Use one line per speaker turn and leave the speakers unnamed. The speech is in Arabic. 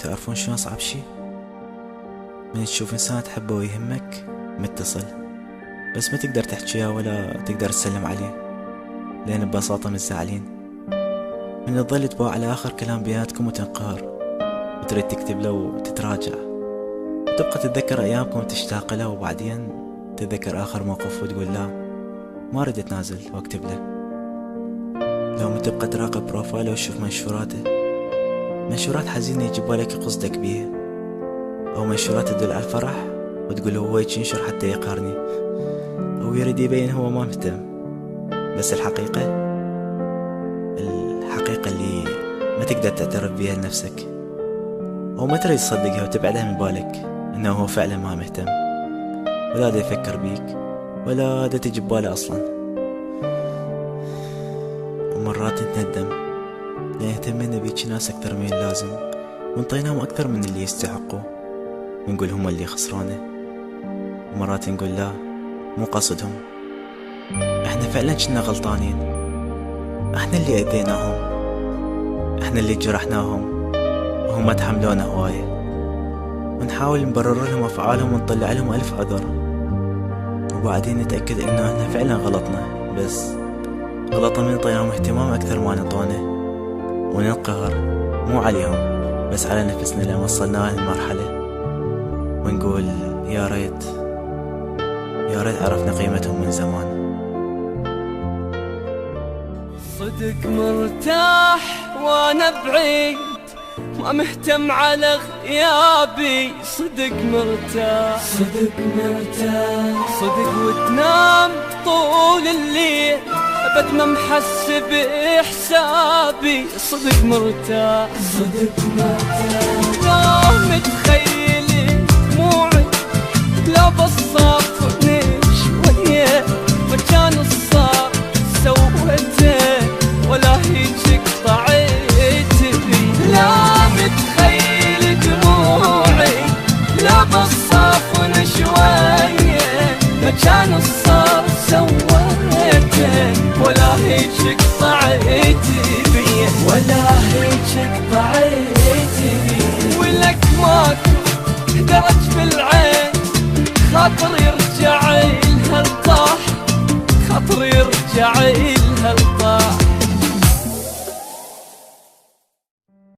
تعرفون شنو أصعب شي؟ من تشوف إنسان تحبه ويهمك متصل، بس ما تقدر تحكيها ولا تقدر تسلم عليه لأن ببساطة متزعلين. من تظل تباع على آخر كلام بيناتكم وتنقهر وتريد تكتب له وتتراجع، وتبقى تتذكر أيامكم وتشتاق له، وبعدين تتذكر آخر موقف وتقول لا ما أريد أتنازل وأكتب له. لو تبقى تراقب بروفايله وتشوف منشورات حزينة يجي بالك قصدك بيها، أو منشورات تدل على الفرح وتقول هو ينشر حتى يقهرني، أو يريد يبين هو ما مهتم. بس الحقيقة اللي ما تقدر تعترف بيها لنفسك، أو ما تريد تصدقها وتبعدها من بالك إنه هو فعلا ما مهتم، ولا دا يفكر بيك ولا دا تجي بباله أصلا. ومرات نتندم لأن اهتمينا بيك ناس أكثر من اللازم، وانطيناهم أكثر من اللي يستحقوا، ونقول هم اللي خسرونه. ومرات نقول لا مو قصدهم، احنا فعلا كنا غلطانين، احنا اللي أذيناهم، احنا اللي جرحناهم وهم تحملونا هواية، ونحاول نبرر لهم أفعالهم ونطلع لهم ألف عذر، وبعدين نتأكد إنه احنا فعلا غلطنا، بس غلطنا من طيناهم اهتمام أكثر ما نطونه، وننقهر مو عليهم بس على نفسنا لما وصلنا هالمرحلة، ونقول يا ريت عرفنا قيمتهم من زمان.
صدق مرتاح وانا بعيد، ما مهتم على غيابي. صدق مرتاح صدق وتنام طول الليل، أبد ما محس بإحسابي. صدق مرتاح لا متخيل دموعي، لا بصافني شوية مكان الصار سويته، ولا هيك قطعت بي. لا متخيل دموعي، لا بصافني شوية مكان الصار سويته، ولا هيك قطعت بي، ولك ماكو درج بالعين، خاطر يرجع لها الطاح، خاطر يرجع